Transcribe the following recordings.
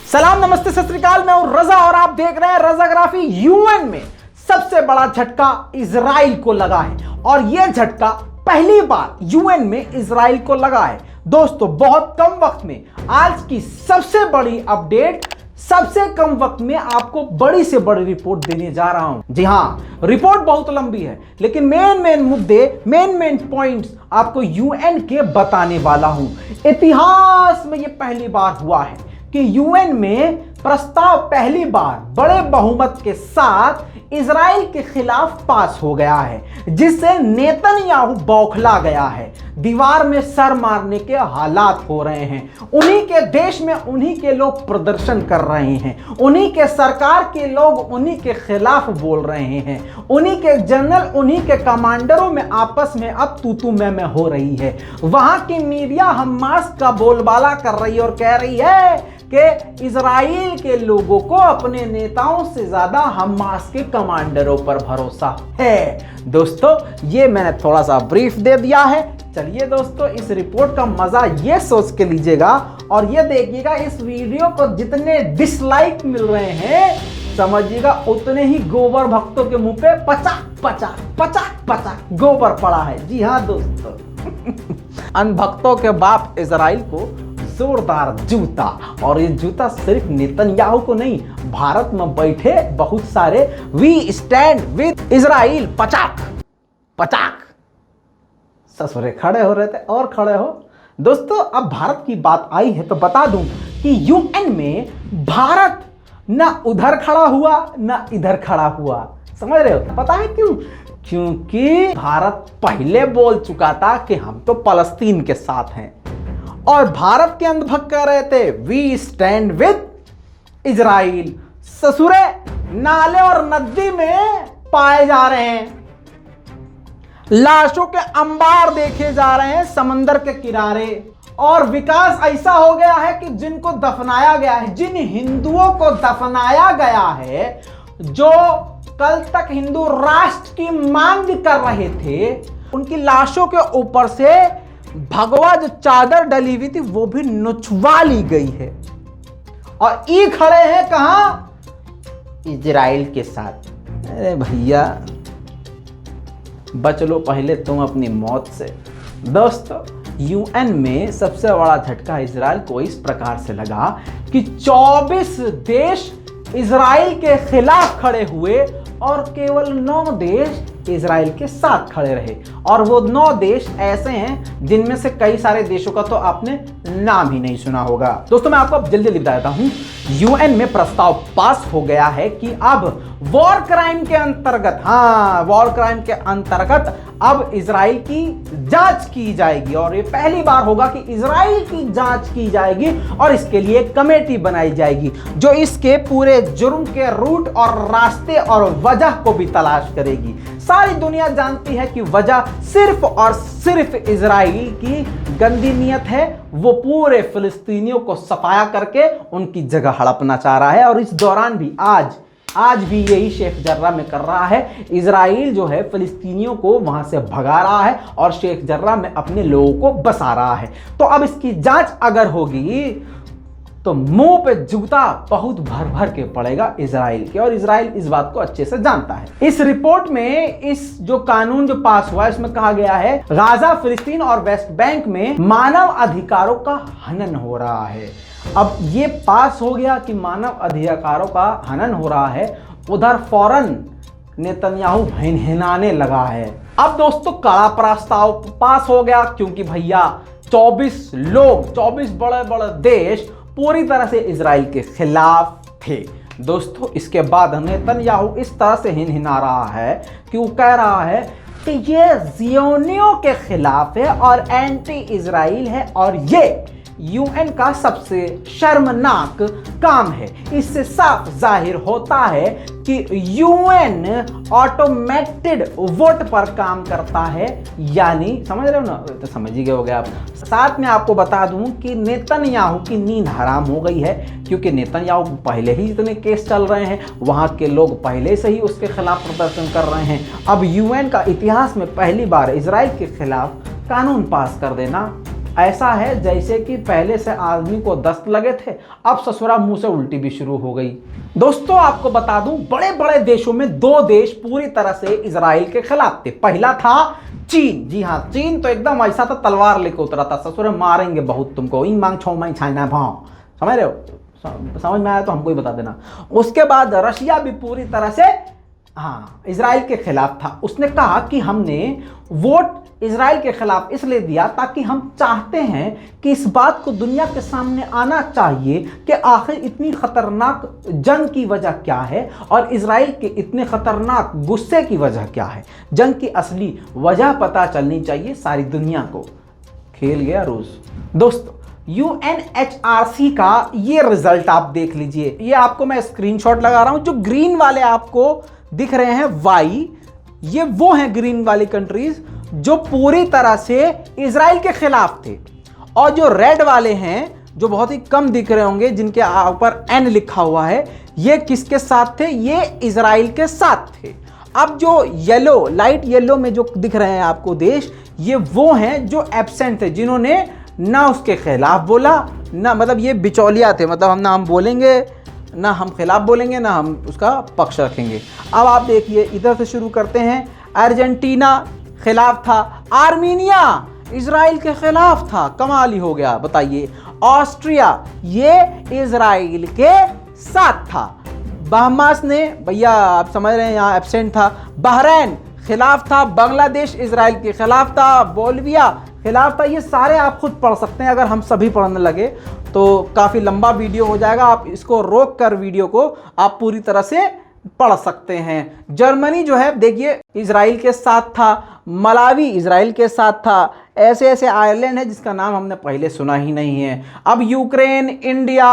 सलाम नमस्ते सत श्री अकाल, मैं हूं रजा और आप देख रहे हैं रजाग्राफी। यूएन में सबसे बड़ा झटका इजराइल को लगा है और यह झटका पहली बार यूएन में इजराइल को लगा है। दोस्तों, बहुत कम वक्त में आज की सबसे बड़ी अपडेट, सबसे कम वक्त में आपको बड़ी से बड़ी रिपोर्ट देने जा रहा हूं। जी हां, रिपोर्ट बहुत लंबी है लेकिन मेन मुद्दे, मेन पॉइंट्स आपको यूएन के बताने वाला हूं। इतिहास में यह पहली बार हुआ है कि यूएन में प्रस्ताव पहली बार बड़े बहुमत के साथ इजराइल के खिलाफ पास हो गया है, जिससे नेतन्याहू बौखला गया है। दीवार में सर मारने के हालात हो रहे हैं। उन्हीं के देश में उन्हीं के लोग प्रदर्शन कर रहे हैं, उन्हीं के सरकार के लोग उन्हीं के खिलाफ बोल रहे हैं, उन्हीं के जनरल, उन्हीं के कमांडरों में आपस में अब तू मैं हो रही है। वहां की मीडिया हमास का बोलबाला कर रही है और कह रही है कि इजराइल के लोगों को अपने नेताओं से ज्यादा हमास के कमांडरों पर भरोसा है। दोस्तों, ये मैंने थोड़ा सा ब्रीफ दे दिया है। चलिए दोस्तों, इस रिपोर्ट का मजा ये सोच के लीजिएगा और ये देखिएगा, इस वीडियो को जितने डिसलाइक मिल रहे हैं समझिएगा उतने ही गोबर भक्तों के मुंह पे पचाक गोबर पड़ा है। जी हाँ दोस्तों, अनभक्तों के बाप इजराइल को जोरदार जूता, और ये जूता सिर्फ नेतन्याहू को नहीं, भारत में बैठे बहुत सारे वी स्टैंड विद इजराइल पचाक ससुरे खड़े हो रहे थे और खड़े हो। दोस्तों, अब भारत की बात आई है तो बता दूं कि यूएन में भारत ना उधर खड़ा हुआ ना इधर खड़ा हुआ। समझ रहे हो? पता है क्यों? क्योंकि भारत पहले बोल चुका था कि हम तो फलस्तीन के साथ हैं और भारत के अंधभक्त कह रहे थे वी स्टैंड विद इजराइल। ससुरे नाले और नदी में पाए जा रहे हैं, लाशों के अंबार देखे जा रहे हैं समंदर के किनारे, और विकास ऐसा हो गया है कि जिनको दफनाया गया है, जिन हिंदुओं को दफनाया गया है, जो कल तक हिंदू राष्ट्र की मांग कर रहे थे, उनकी लाशों के ऊपर से भगवा जो चादर डली हुई थी वो भी नुचवा ली गई है। और ये खड़े हैं कहां? इजराइल के साथ। अरे भैया, बच लो पहले तुम अपनी मौत से। दोस्तों, यूएन में सबसे बड़ा झटका इजराइल को इस प्रकार से लगा कि 24 देश इजराइल के खिलाफ खड़े हुए और केवल 9 देश इजराइल के साथ खड़े रहे। और वो 9 देश ऐसे हैं जिनमें से कई सारे देशों का तो आपने नाम ही नहीं सुना होगा। दोस्तों, मैं आपको अब जल्दी बता देता हूं, यूएन में प्रस्ताव पास हो गया है कि अब वॉर क्राइम के अंतर्गत, वॉर क्राइम के अंतर्गत अब इजराइल की जांच की जाएगी। और ये पहली बार होगा कि इजराइल की जांच की जाएगी और इसके लिए एक कमेटी बनाई जाएगी जो इसके पूरे जुर्म के रूट और रास्ते और वजह को भी तलाश करेगी। सारी दुनिया जानती है कि वजह सिर्फ और सिर्फ इजराइल की गंदी नीयत है। वो पूरे फिलिस्तीनियों को सफाया करके उनकी जगह हड़पना चाह रहा है और इस दौरान भी आज भी यही शेख जर्रा में कर रहा है। इजराइल जो है फिलिस्तीनियों को वहां से भगा रहा है और शेख जर्रा में अपने लोगों को बसा रहा है। तो अब इसकी जांच अगर होगी तो मुंह पे जूता बहुत भर के पड़ेगा इजराइल के, और इजराइल इस बात को अच्छे से जानता है। इस रिपोर्ट में इस जो कानून जो पास हुआ है इसमें कहा गया है गाजा, फिलिस्तीन और वेस्ट बैंक में मानव अधिकारों का हनन हो रहा है। अब ये पास हो गया कि मानव अधिकारों का हनन हो रहा है, उधर फौरन नेतन्याहू हिनहिनाने लगा है। अब दोस्तों, कड़ा प्रस्ताव पास हो गया क्योंकि भैया 24 लोग, 24 बड़े देश पूरी तरह से इजराइल के खिलाफ थे। दोस्तों, इसके बाद नेतन्याहू इस तरह से हिनहिना रहा है कि वो कह रहा है कि ये जियोनियों के खिलाफ है और एंटी इजराइल है और ये यूएन का सबसे शर्मनाक काम है। इससे साफ जाहिर होता है कि यूएन ऑटोमेटेड वोट पर काम करता है, यानी समझ रहे हो ना? तो समझ ही गए होगे आप। साथ में आपको बता दूं कि नेतन्याहू की नींद हराम हो गई है क्योंकि नेतन्याहू पहले ही इतने केस चल रहे हैं, वहां के लोग पहले से ही उसके खिलाफ प्रदर्शन कर रहे हैं। अब यूएन का इतिहास में पहली बार इजराइल के खिलाफ कानून पास कर देना ऐसा है जैसे कि पहले से आदमी को दस्त लगे थे, अब ससुरा मुंह से उल्टी भी शुरू हो गई। दोस्तों आपको बता दूं, बड़े बड़े देशों में दो देश पूरी तरह से इजराइल के खिलाफ थे। पहला था चीन। जी हाँ, चीन तो एकदम ऐसा था, तलवार लेके उतरा था, ससुरा मारेंगे बहुत तुमको, इन मांग छो मांग छाना भाव, समझ रहे हो, समझ में आया तो हमको ही बता देना। उसके बाद रशिया भी पूरी तरह से इजराइल के खिलाफ था। उसने कहा कि हमने वोट इजराइल के खिलाफ इसलिए दिया ताकि हम चाहते हैं कि इस बात को दुनिया के सामने आना चाहिए कि आखिर इतनी खतरनाक जंग की वजह क्या है और इजराइल के इतने खतरनाक गुस्से की वजह क्या है। जंग की असली वजह पता चलनी चाहिए सारी दुनिया को। खेल गया रूस। दोस्तों UNHRC का ये रिजल्ट आप देख लीजिए, ये आपको मैं स्क्रीनशॉट लगा रहा हूं। जो ग्रीन वाले आपको दिख रहे हैं वाई, ये वो हैं ग्रीन वाली कंट्रीज जो पूरी तरह से इजराइल के खिलाफ थे, और जो रेड वाले हैं जो बहुत ही कम दिख रहे होंगे जिनके ऊपर एन लिखा हुआ है, ये किसके साथ थे? ये इजराइल के साथ थे। अब जो येलो, लाइट येलो में जो दिख रहे हैं आपको देश, ये वो हैं जो एब्सेंट थे, जिन्होंने ना उसके खिलाफ बोला, ना मतलब ये बिचौलिया थे, मतलब हम ना हम बोलेंगे, ना हम खिलाफ बोलेंगे, ना हम उसका पक्ष रखेंगे। अब आप देखिए इधर से शुरू करते हैं। अर्जेंटीना खिलाफ था, आर्मीनिया इजराइल के खिलाफ था, कमाल ही हो गया, बताइए। ऑस्ट्रिया ये इजराइल के साथ था। बहामास ने, भैया आप समझ रहे हैं यहाँ एब्सेंट था। बहरीन खिलाफ था, बांग्लादेश इजराइल के खिलाफ था, बोलिविया खिलाफ था। ये सारे आप खुद पढ़ सकते हैं, अगर हम सभी पढ़ने लगे तो काफ़ी लंबा वीडियो हो जाएगा। आप इसको रोक कर वीडियो को आप पूरी तरह से पढ़ सकते हैं। जर्मनी जो है देखिए इजराइल के साथ था, मलावी इजराइल के साथ था, ऐसे ऐसे आयरलैंड है जिसका नाम हमने पहले सुना ही नहीं है। अब यूक्रेन, इंडिया,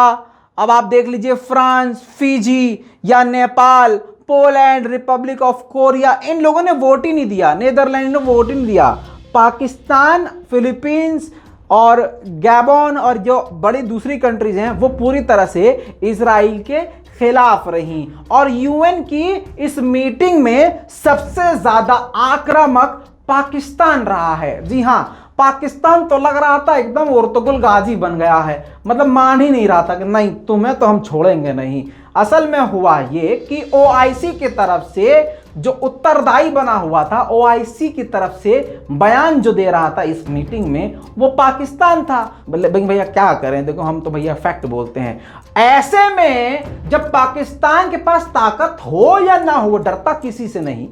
अब आप देख लीजिए फ्रांस, फिजी या Nepal, Poland, republic of Korea, इन लोगों ने वोट ही नहीं दिया। नीदरलैंड ने वोट ही नहीं दिया। पाकिस्तान, फिलीपींस और गैबोन और जो बड़ी दूसरी कंट्रीज हैं वो पूरी तरह से इजराइल के खिलाफ रही। और यूएन की इस मीटिंग में सबसे ज्यादा आक्रामक पाकिस्तान रहा है। जी हां, पाकिस्तान तो लग रहा था एकदम उर्तुगुल गाजी बन गया है, मतलब मान ही नहीं रहा था कि नहीं तुम्हें तो हम छोड़ेंगे नहीं। असल में हुआ ये कि ओआईसी की तरफ से जो उत्तरदायी बना हुआ था, ओआईसी की तरफ से बयान जो दे रहा था इस मीटिंग में, वो पाकिस्तान था। भैया क्या करें, देखो हम तो भैया फैक्ट बोलते हैं। ऐसे में जब पाकिस्तान के पास ताकत हो या ना हो, वो डरता किसी से नहीं।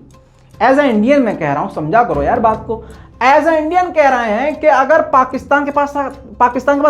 एज ए इंडियन मैं कह रहा हूं, समझा करो यार बात को। एज ए इंडियन कह रहे हैं कि अगर पाकिस्तान के पास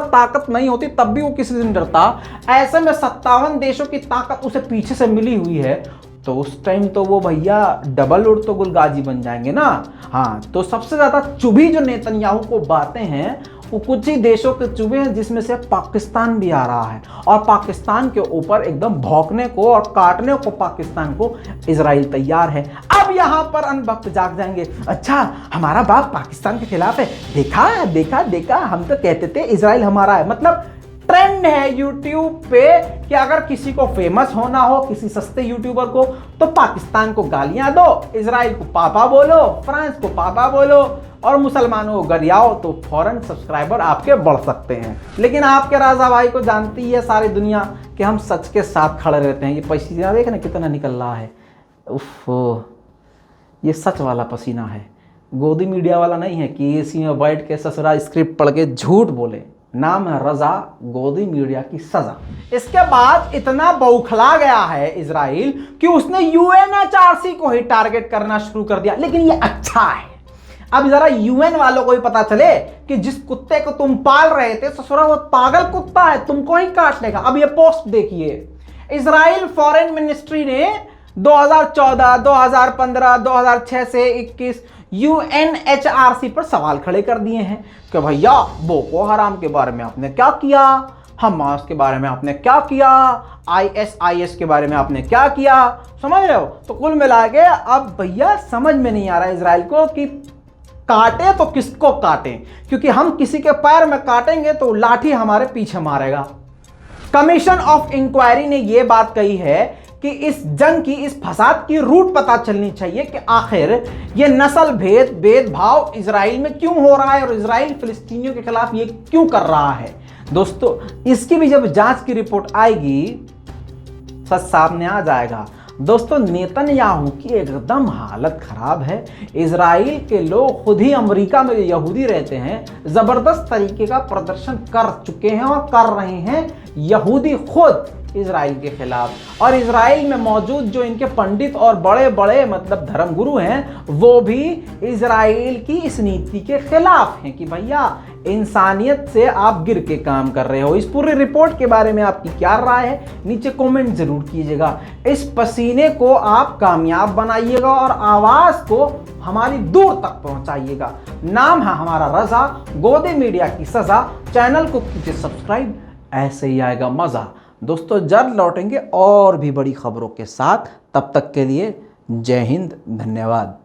ताकत नहीं होती तब भी वो किसी से नहीं डरता। ऐसे में 57 देशों की ताकत उसे पीछे से मिली हुई है, तो उस टाइम तो वो भैया डबल उर्तुगुल गाजी बन जाएंगे ना। हाँ, तो सबसे ज्यादा चुभी जो नेतन्याहू को बातें हैं वो कुछ ही देशों के चुभे हैं, जिसमें से पाकिस्तान भी आ रहा है। और पाकिस्तान के ऊपर एकदम भौंकने को और काटने को पाकिस्तान को इजराइल तैयार है। अब यहाँ पर अनभक्त जाग जाएंगे, अच्छा हमारा बाप पाकिस्तान के खिलाफ है, देखा देखा देखा, हम तो कहते थे इजराइल हमारा है। मतलब ट्रेंड है यूट्यूब पे कि अगर किसी को फेमस होना हो, किसी सस्ते यूट्यूबर को, तो पाकिस्तान को गालियां दो, इजराइल को पापा बोलो, फ्रांस को पापा बोलो, और मुसलमानों को गरियाओ, तो फौरन सब्सक्राइबर आपके बढ़ सकते हैं। लेकिन आपके राजा भाई को जानती है सारी दुनिया कि हम सच के साथ खड़े रहते हैं। ये पसीना देख ना कितना निकल रहा है, उफ, ये सच वाला पसीना है, गोदी मीडिया वाला नहीं है कि एसी में बैठ के ससुरा स्क्रिप्ट पढ़ के झूठ बोले। नाम है रजा, गोदी मीडिया की सजा। इसके बाद इतना बौखला गया है इजराइल कि उसने यूएनएचआरसी को ही टारगेट करना शुरू कर दिया। लेकिन ये अच्छा है, अब जरा यूएन वालों को भी पता चले कि जिस कुत्ते को तुम पाल रहे थे ससुरा वो पागल कुत्ता है, तुमको ही काट लेगा। अब ये पोस्ट देखिए, इजराइल फॉरेन मिनिस्ट्री ने 2014, 2015, 2006 से 21 यूएनएचआरसी पर सवाल खड़े कर दिए हैं कि भैया बोको हराम के बारे में आपने क्या किया, हमास के बारे में आपने क्या किया, आईएसआईएस के बारे में आपने क्या किया। समझ रहे हो? तो कुल मिला के अब भैया समझ में नहीं आ रहा है इजराइल को कि काटे तो किसको काटे, क्योंकि हम किसी के पैर में काटेंगे तो लाठी हमारे पीछे मारेगा। कमीशन ऑफ इंक्वायरी ने यह बात कही है कि इस जंग की, इस फसाद की रूट पता चलनी चाहिए कि आखिर ये नस्ल भेदभाव इजराइल में क्यों हो रहा है और इजराइल फिलिस्तीनियों के खिलाफ ये क्यों कर रहा है। दोस्तों इसकी भी जब जांच की रिपोर्ट आएगी सच सामने आ जाएगा। दोस्तों नेतन्याहू की एकदम हालत खराब है। इजराइल के लोग खुद ही अमेरिका में यहूदी रहते हैं जबरदस्त तरीके का प्रदर्शन कर चुके हैं और कर रहे हैं, यहूदी खुद इजराइल के खिलाफ। और इजराइल में मौजूद जो इनके पंडित और बड़े बड़े मतलब धर्मगुरु हैं वो भी इजराइल की इस नीति के खिलाफ हैं कि भैया इंसानियत से आप गिर के काम कर रहे हो। इस पूरी रिपोर्ट के बारे में आपकी क्या राय है नीचे कमेंट जरूर कीजिएगा। इस पसीने को आप कामयाब बनाइएगा और आवाज को हमारी दूर तक पहुंचाइएगा। नाम है हमारा रजा, गोदे मीडिया की सजा। चैनल को कीजिए सब्सक्राइब, ऐसे ही आएगा मजा। दोस्तों जल्द लौटेंगे और भी बड़ी खबरों के साथ, तब तक के लिए जय हिंद, धन्यवाद।